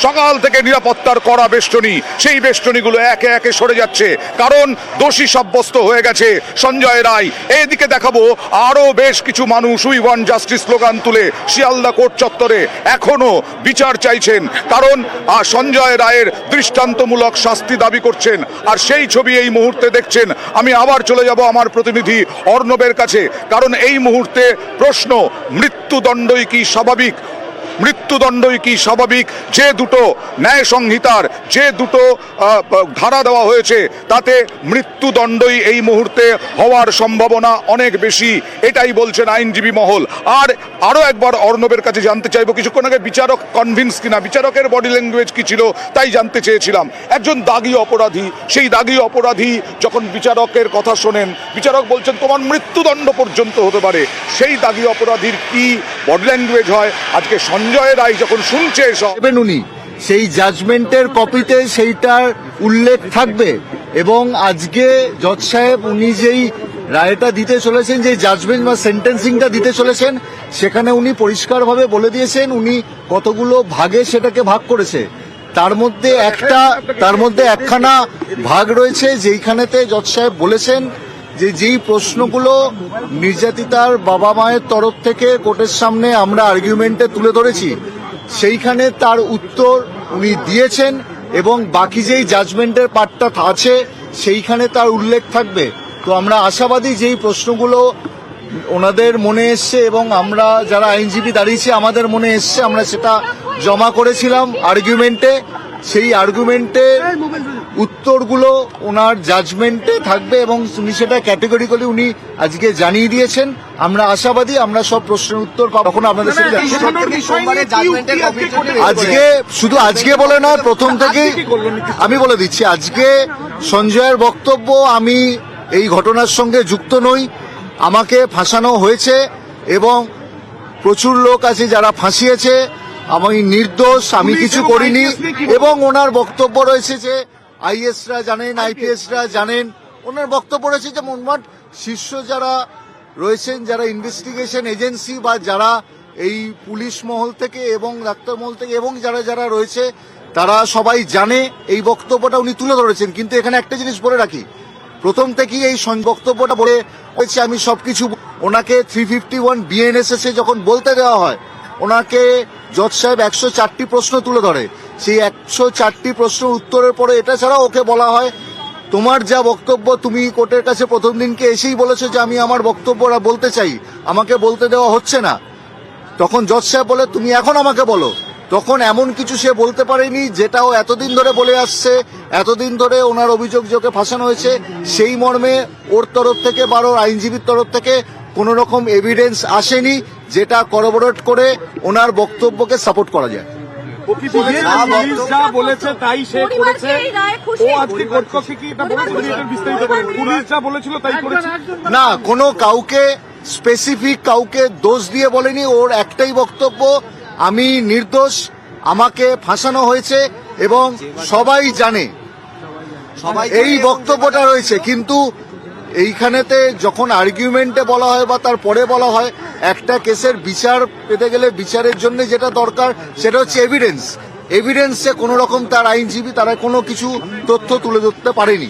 সকাল থেকে নিরাপত্তার কড়া বেষ্টনী, সেই বেষ্টনীগুলো একে একে সরে যাচ্ছে, কারণ দোষী সাব্যস্ত হয়ে গেছে সঞ্জয় রায়। এইদিকে দেখাবো আরো বেশ কিছু মানুষ উই ওয়ান্ট জাস্টিস স্লোগান তুলে শিয়ালদা কোর্ট চত্বরে এখনো বিচার চাইছেন, কারণ সঞ্জয় রায়ের দৃষ্টান্তমূলক শাস্তি দাবি করছেন। আর সেই ছবি এই মুহূর্তে দেখছেন। আমি আবার চলে যাব আমার প্রতিনিধি অর্ণবের কাছে, কারণ এই মুহূর্তে প্রশ্ন, মৃত্যুদণ্ডই কি স্বাভাবিক? মৃত্যুদণ্ডই কি স্বাভাবিক? যে দুটো ন্যায় সংহিতার যে দুটো ধারা দেওয়া হয়েছে তাতে মৃত্যুদণ্ডই এই মুহূর্তে হওয়ার সম্ভাবনা অনেক বেশি, এটাই বলছেন আইনজীবী মহল। আর আরও একবার অর্ণবের কাছে জানতে চাইবো, কিছুক্ষণ আগে বিচারক কনভিন্স কিনা, বিচারকের বডি ল্যাঙ্গুয়েজ কি ছিল তাই জানতে চেয়েছিলাম। একজন দাগী অপরাধী, সেই দাগী অপরাধী যখন বিচারকের কথা শোনেন, বিচারক বলছেন তোমার মৃত্যুদণ্ড পর্যন্ত হতে পারে, সেই দাগী অপরাধীর কি বডি ল্যাঙ্গুয়েজ হয় আজকে সঞ্জয় রায় যখন শুনছে এসব। উনি সেই জাজমেন্টের কপিতে সেইটার উল্লেখ থাকবে, এবং আজকে জজ সাহেব উনি যেই রায়টা দিতে চলেছেন, যে জাজমেন্ট বা সেন্টেন্সিংটা দিতে চলেছেন, সেখানে উনি পরিষ্কারভাবে বলে দিয়েছেন উনি কতগুলো ভাগে সেটাকে ভাগ করেছে। তার মধ্যে একখানা ভাগ রয়েছে যেইখানেতে জজ সাহেব বলেছেন যে যেই প্রশ্নগুলো নির্যাতিতার বাবা মায়ের তরফ থেকে কোর্টের সামনে আমরা আর্গুমেন্টে তুলে ধরেছি, সেইখানে তার উত্তর উনি দিয়েছেন, এবং বাকি যেই জাজমেন্টের পার্টটা আছে সেইখানে তার উল্লেখ থাকবে। তো আমরা আশাবাদী যেই প্রশ্নগুলো ওনাদের মনে এসছে এবং আমরা যারা আইনজীবী দাঁড়িয়েছি আমাদের মনে এসছে, আমরা সেটা জমা করেছিলাম আর্গুমেন্টে, সেই আর্গুমেন্টের উত্তরগুলো ওনার জাজমেন্টে থাকবে এবং উনি সেটা ক্যাটেগরিক্যালি উনি আজকে জানিয়ে দিয়েছেন। আমরা আশাবাদী আমরা সব প্রশ্নের উত্তর পাবো। তখন আপনাদের সাথে আজকে শুধু আজকে বলে নয়, প্রথম থেকেই আমি বলে দিচ্ছি, আজকে সঞ্জয়ের বক্তব্য আমি এই ঘটনার সঙ্গে যুক্ত নই, আমাকে ফাঁসানো হয়েছে এবং প্রচুর লোক আছে যারা ফাঁসিয়েছে, আমি নির্দোষ, আমি কিছু করিনি। এবং ওনার বক্তব্য রয়েছে যে আইএসরা জানেন, আইপিএসরা জানেন, ওনার বক্তব্য রয়েছে যে মোটমাট শীর্ষ যারা রয়েছেন, যারা ইনভেস্টিগেশন এজেন্সি বা যারা এই পুলিশ মহল থেকে এবং ডাক্তার মহল থেকে এবং যারা যারা রয়েছে তারা সবাই জানে, এই বক্তব্যটা উনি তুলে ধরেছেন। কিন্তু এখানে একটা জিনিস বলে রাখি, প্রথম থেকেই এই বক্তব্যটা বলে হয়েছে আমি সবকিছু। ওনাকে 351 বিএনএসএস যখন বলতে দেওয়া হয়, ওনাকে জজ সাহেব 104টি প্রশ্ন তুলে ধরে, সেই 104টি প্রশ্ন উত্তরের পরে এটা ছাড়াও ওকে বলা হয় তোমার যা বক্তব্য তুমি কোর্টের কাছে প্রথম দিনকে এসেই বলেছো যে আমি আমার বক্তব্যটা বলতে চাই, আমাকে বলতে দেওয়া হচ্ছে না। তখন জজ সাহেব বলে তুমি এখন আমাকে বলো। তখন এমন কিছু সে বলতে পারেনি যেটাও এতদিন ধরে বলে আসছে, এতদিন ধরে ওনার অভিযোগ যে ওকে ফাঁসানো হয়েছে, সেই মর্মে ওর তরফ থেকে বা ওর আইনজীবীর তরফ থেকে কোন রকম এভিডেন্স আসেনি যেটা করবোরেট করে ওনার বক্তব্যকে সাপোর্ট করা যায়। না, কোনো কাউকে স্পেসিফিক কাউকে দোষ দিয়ে বলেনি, ওর একটাই বক্তব্য আমি নির্দোষ, আমাকে ফাঁসানো হয়েছে এবং সবাই জানে, এই বক্তব্যটা রয়েছে। কিন্তু এইখানেতে যখন আর্গুমেন্টে বলা হয় বা তারপরে বলা হয় একটা কেসের বিচার পেতে গেলে বিচারের জন্য যেটা দরকার সেটা হচ্ছে এভিডেন্স। এভিডেন্সে কোনো রকম তার আইনজীবী তারা কোনো কিছু তথ্য তুলে ধরতে পারেনি।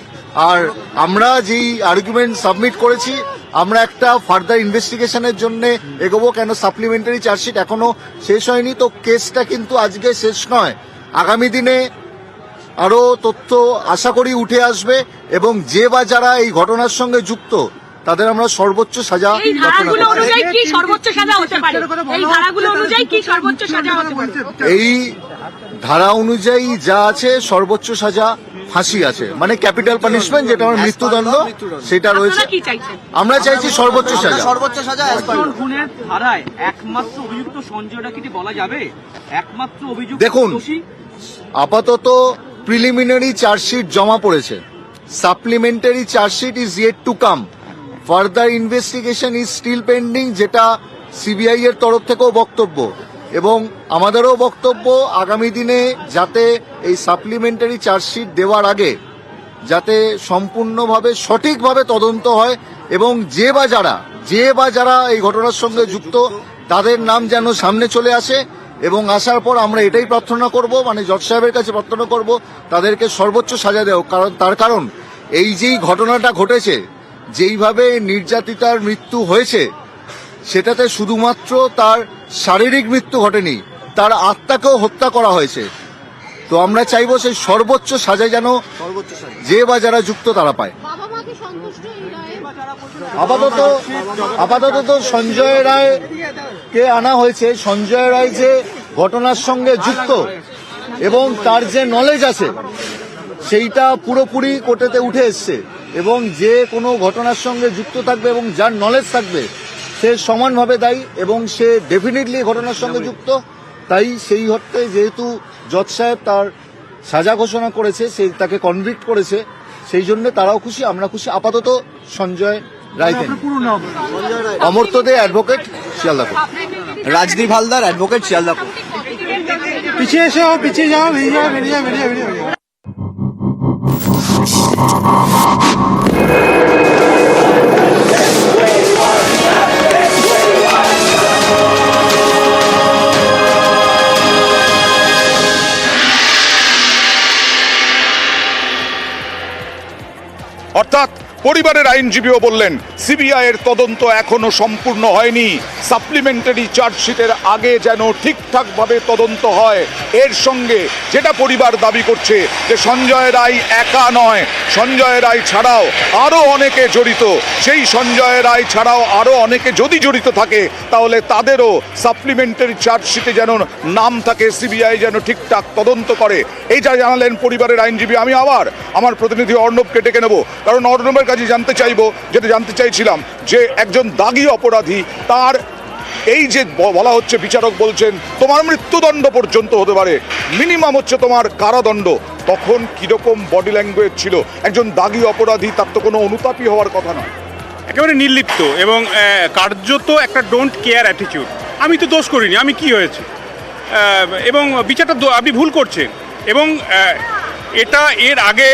আর আমরা যেই আর্গুমেন্ট সাবমিট করেছি, আমরা একটা ফার্দার ইনভেস্টিগেশনের জন্য এগোবো, কেন সাপ্লিমেন্টারি চার্জশিট এখনো শেষ হয়নি। তো কেসটা কিন্তু আজকে শেষ নয়, আগামী দিনে আরো তথ্য আশা করি উঠে আসবে এবং যে বা যারা এই ঘটনার সঙ্গে যুক্ত তাদের আমরা সর্বোচ্চ সাজা। এই ধারা অনুযায়ী যা আছে সর্বোচ্চ সাজা ফাঁসি আছে, মানে ক্যাপিটাল পানিশমেন্ট, যেটা আমার মৃত্যুদণ্ড, সেটা রয়েছে। আমরা চাইছি সর্বোচ্চ সাজা। সর্বোচ্চ সাজা খুনের ধারায় একমাত্র অভিযুক্ত সঞ্জয় রায়কে বলা যাবে একমাত্র অভিযুক্ত। দেখুন, আপাতত প্রিলিমিনারি চার্জশিট জমা পড়েছে, supplementary charge sheet is yet to come, further investigation is still pending, যেটা সিবিআই এর তরফ থেকেও বক্তব্য এবং আমাদেরও বক্তব্য আগামী দিনে যাতে এই সাপ্লিমেন্টারি চার্জশিট দেওয়ার আগে যাতে সম্পূর্ণভাবে সঠিকভাবে তদন্ত হয় এবং যে বা যারা এই ঘটনার সঙ্গে যুক্ত তাদের নাম যেন সামনে চলে আসে এবং আসার পর আমরা এটাই প্রার্থনা করব, মানে জজ সাহেবের কাছে প্রার্থনা করব তাদেরকে সর্বোচ্চ সাজা দেওয়া। কারণ এই যেই ঘটনাটা ঘটেছে, যেইভাবে নির্যাতিতার মৃত্যু হয়েছে, সেটাতে শুধুমাত্র তার শারীরিক মৃত্যু ঘটেনি, তার আত্মাকেও হত্যা করা হয়েছে। তো আমরা চাইবো সেই সর্বোচ্চ সাজা যেন যে বা যারা যুক্ত তারা পায়। আপাতত তো সঞ্জয় রায়কে আনা হয়েছে। সঞ্জয় রায় যে ঘটনার সঙ্গে যুক্ত এবং তার যে নলেজ আছে সেইটা পুরোপুরি কোর্টেতে উঠে এসছে, এবং যে কোনো ঘটনার সঙ্গে যুক্ত থাকবে এবং যার নলেজ থাকবে সে সমানভাবে দায়ী, এবং সে ডেফিনেটলি ঘটনার সঙ্গে যুক্ত। তাই সেই অর্থে যেহেতু জজ সাহেব তার সাজা ঘোষণা করেছে, সে তাকে কনভিক্ট করেছে, সেই জন্য তারাও খুশি, আমরা খুশি। আপাতত সঞ্জয় রায়কে অমর্ত্য দে, অ্যাডভোকেট, শিয়ালদাপুর। রাজদীপ হালদার, অ্যাডভোকেট, শিয়ালদাপুর। পিছিয়ে এসো, পিছিয়ে যাও, বেরিয়ে যাও। অর্থাৎ পরিবারের আইনজীবীও বললেন সিবিআই এর তদন্ত এখনো সম্পূর্ণ হয়নি, সাপ্লিমেন্টারি চার্জশিটের আগে যেন ঠিকঠাকভাবে তদন্ত হয়। এর সঙ্গে যেটা পরিবার দাবি করছে যে সঞ্জয় রায় একা নয়, সঞ্জয় রায় ছাড়াও আরও অনেকে জড়িত, সেই সঞ্জয় রায় ছাড়াও আরও অনেকে যদি জড়িত থাকে তাহলে তাদেরও সাপ্লিমেন্টারি চার্জশিটে যেন নাম থাকে, সিবিআই যেন ঠিকঠাক তদন্ত করে। এইটা জানালেন পরিবারের আইনজীবী। আমি আবার আমার প্রতিনিধি অর্ণবকে ডেকে নেব, কারণ অর্ণবের কাছে জানতে চাইবো, যেটা জানতে চাইছিলাম যে একজন দাগী অপরাধী, তার এই যে বলা হচ্ছে, বিচারক বলছেন তোমার মৃত্যুদণ্ড পর্যন্ত হতে পারে, মিনিমাম হচ্ছে তোমার কারাদণ্ড, তখন কিরকম বডি ল্যাঙ্গুয়েজ ছিল? একজন দাগী অপরাধী, তার তো কোনো অনুতাপই হওয়ার কথা নয়। একেবারে নির্লিপ্ত এবং কার্যত একটা ডোন্ট কেয়ার অ্যাটিটিউড। আমি তো দোষ করিনি, আমি কি হয়েছে, এবং বিচারটা আপনি ভুল করছেন। এবং এটা এর আগে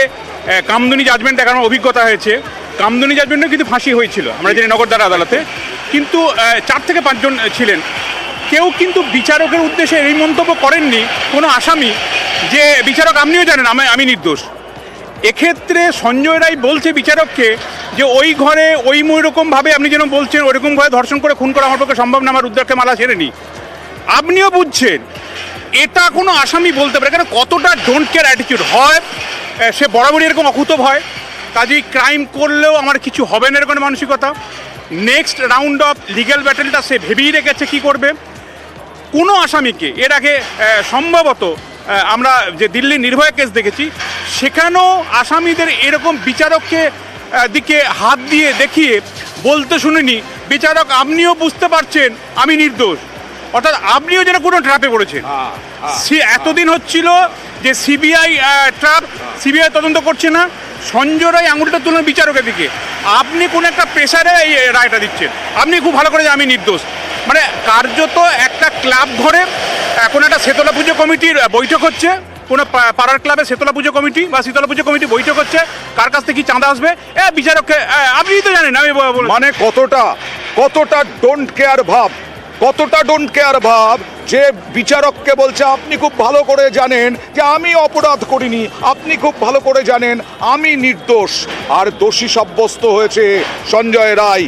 কামদুনি জাজমেন্ট দেখানোর অভিজ্ঞতা হয়েছে। কামদুনি জাজমেন্টও কিন্তু ফাঁসি হয়েছিল, আমরা জানি নগরদার আদালতে, কিন্তু 4 থেকে 5 জন ছিলেন। কেউ কিন্তু বিচারকের উদ্দেশ্যে এই মন্তব্য করেননি কোনো আসামি যে বিচারক আপনিও জানেন আমি নির্দোষ। এক্ষেত্রে সঞ্জয় রায় বলছে বিচারককে যে ওই ঘরে ওই রকমভাবে আপনি যেন বলছেন ওইরকমভাবে ধর্ষণ করে খুন করা আমার পক্ষে সম্ভব না, আমার রুদ্রাক্ষে মালা ছেড়ে নি। আপনিও বুঝছেন এটা কোনো আসামি বলতে পারে, কারণ কতটা ডোন্ট কেয়ার অ্যাটিটিউড হয়। সে বরাবরই এরকম অকুতভ হয়, কাজেই ক্রাইম করলেও আমার কিছু হবে না এরকম মানসিকতা। নেক্সট রাউন্ড অফ লিগ্যাল ব্যাটেলটা সে ভেবেই রেখেছে কী করবে। কোনো আসামিকে এর আগে সম্ভবত আমরা যে দিল্লি নির্ভয়া কেস দেখেছি, সেখানেও আসামিদের এরকম বিচারককে দিকে হাত দিয়ে দেখিয়ে বলতে শুনিনি বিচারক আপনিও বুঝতে পারছেন আমি নির্দোষ। অর্থাৎ আপনিও যেন কোনো ট্র্যাপে পড়েছেন। এতদিন হচ্ছিল যে সিবিআই ট্র্যাপ, সিবিআই তদন্ত করছে না, সঞ্জয় রায় আঙুলটা তুলেন বিচারকের দিকে, আপনি কোনো একটা প্রেসারে এই রায়টা দিচ্ছেন, আপনি খুব ভালো করে যে আমি নির্দোষ। মানে কার্যত একটা ক্লাব ঘরে কোনো একটা শীতলা পুজো কমিটির বৈঠক হচ্ছে, কোনো পাড়ার ক্লাবে শীতলা পুজো কমিটি বা শীতলা পুজো কমিটি বৈঠক হচ্ছে, কার কাছ থেকে কি চাঁদা আসবে বিচারককে আপনি তো জানেন। আমি মানে কতটা ডোন্ট কেয়ার ভাব, কতটা ডোন্ট কেয়ার ভাব যে বিচারককে বলছে আপনি খুব ভালো করে জানেন যে আমি অপরাধ করিনি, আপনি খুব ভালো করে জানেন আমি নির্দোষ। আর দোষী সাব্যস্ত হয়েছে সঞ্জয় রায়।